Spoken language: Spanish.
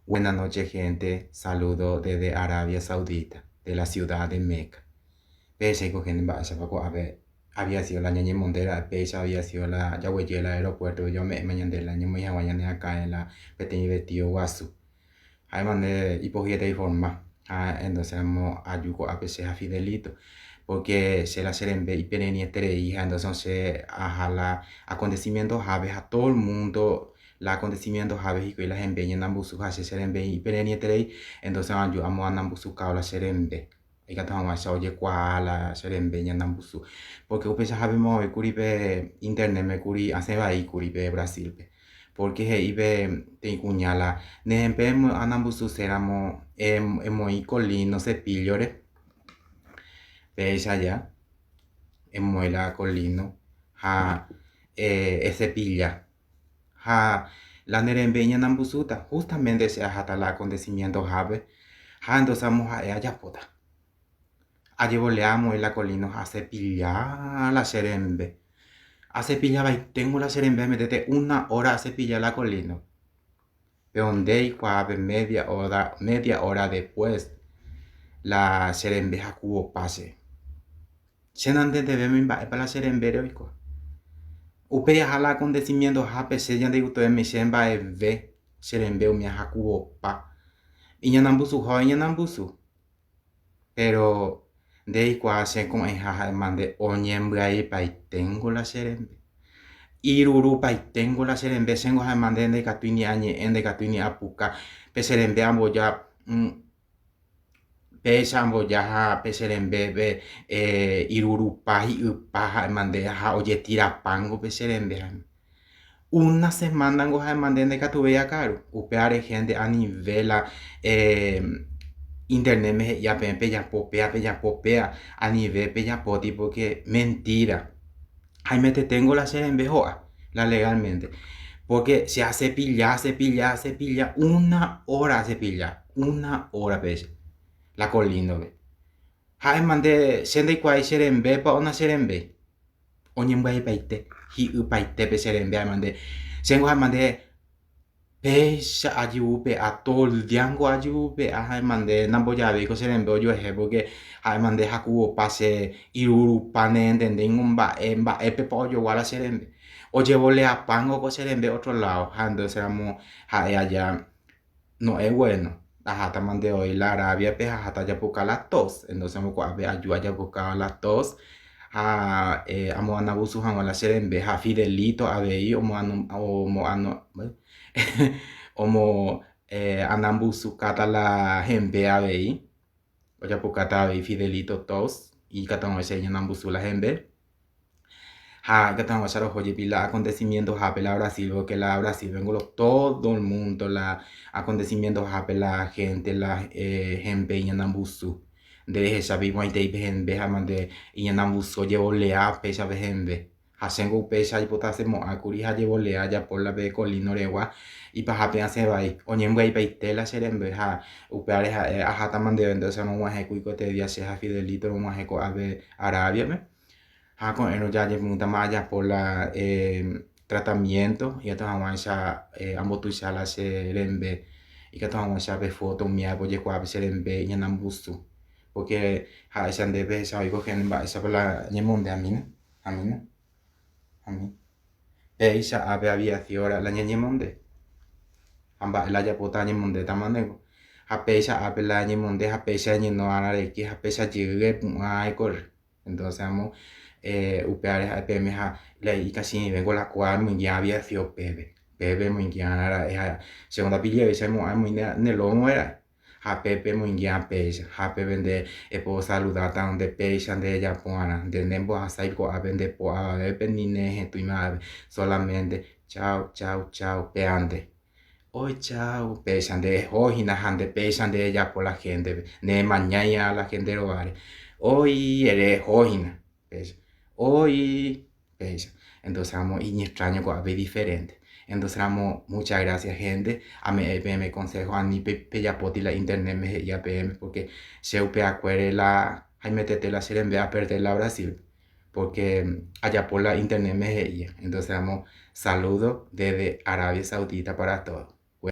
Buenas noches, gente. Saludo desde Arabia Saudita, de la ciudad de Meca. Pese que gente va a ver, había sido la ñaña Montera, pese había sido la Yahuayé, el aeropuerto, yo me mañana de la ñaña mañana acá en la pequeña vestido Guasu. Hay manera hipócrita y forma. Entonces, vamos a Yuko a pese a Fidelito. Porque se la serembe y pereni hija, entonces a la acontecimientos aves a todo el mundo la acontecimientos aves y las empeñan nambusu hace serembe y pereni entonces yo amo a nambusu la serembe y que estamos oye cuál la serembe y nambusu porque upesa sabemos que curipe internet me curi hace va y curipe Brasil porque ibe te cuñala ne empemo a nambusu seramo muy colino se pillore pesa allá en muela colino ha ese pilla ha la nerembeña nambusuta justamente se hasta el acontecimiento jave ha entonces vamos a allá pota a llevoleamos el colino a cepillar la serembe a cepillar y tengo la serembe metete 1 hora a cepillar la colino pero donde y media hora después la serembe a cubo pase se no debemos para la serembe hoy upe hala acontecimiento hape se ya de ustedes me semba ve serembe mi hakuo pa y ya nambusu ho ya nambusu pero de igual se con en jaja mande onyembra y pa tengo la serembe iruru pa tengo la serembe sengo ha mande de katuini añe en de katuini apuka pe serembe ambo ya pe sambo ya ha pe serembe be iruru pa y upa mande ha oye tira pango pe serembe 1 semana ngoja mandé de Catubeya caro. Upeare gente a nivel internet me ya popea a nivel peya poti porque mentira. Ay me te tengo la serie en BJA, la legalmente. Porque se hace pilla 1 hora cepilla, 1 hora pese. La colindo ve. Ay mandé sende kwai serembe pa una serembe. Onyembai paite, hi upaite pe serembe mande. Sengo mande pesha ayupe a tol diango ayupe a mande nambo ya ko serembe yo he porque a mande hakuo pase iruru pane entende ngumba emba epe pollo wala serembe. O llevole a pango ko serembe otro lado, ando seramo a allá no es bueno. Ajá, mande hoy la Arabia pe hasta ya buscar las tos, entonces me ayuda ya buscar las tos amo anabusu hango la serembe ha Fidelito abei omo anambusu kata la hembe abei oya pukata abei Fidelito tos y katamo ese anambusu la hembe ha katamo saro hoye pila acontecimientos ha pela Brasil porque la Brasil vengo todo el mundo la acontecimientos ha pela gente la hembe y anambusu de esa vivo ahí te ven ve amande y en ambuso llevo lea pesa vejembe hacengo pesa y potasemo akuri ha llevo lea ya por la be colino rewa y pa hape se va y onyembe y peite la serembe ha upeare ha hata mande entonces no más cuico te dia se ha Fidelito no más eco ave Arabia me ha con eno ya llevo mucha malla por la tratamiento y esto vamos a ambotuisa la serembe y que vamos a ver foto mía porque kwa serembe y en ambuso porque ha esa debe esa oigo que esa la ñemonde amina amin esa ave había ciora la ñemonde amba la ya pota ñemonde tamandego ha pesa ave la ñemonde ha pesa ñeno ara que ha pesa llegue ai cor entonces amo upeare ha pm ha la y casi vengo la cual muy ya había cio pebe muy ya era segunda pilla ese muy ne lo no era a Pepe muy ya pesa a Pepe de puedo saludar tan de pesa de ella puana de nembo a saiko a vende po a Pepe ni ne tu madre solamente chao chao chao peante hoy chao pesan de hoy de pesan de ella por la gente de mañana la gente lo vale hoy eres hoy pesa hoy pesa entonces vamos y extraño con ave diferente entonces, muchas gracias, gente. A mí me consejo a ni ya poti la internet me ya PM porque se upe acuere la hay metete la serie en vez de perder la Brasil porque allá por la internet me entonces, saludo desde Arabia Saudita para todos.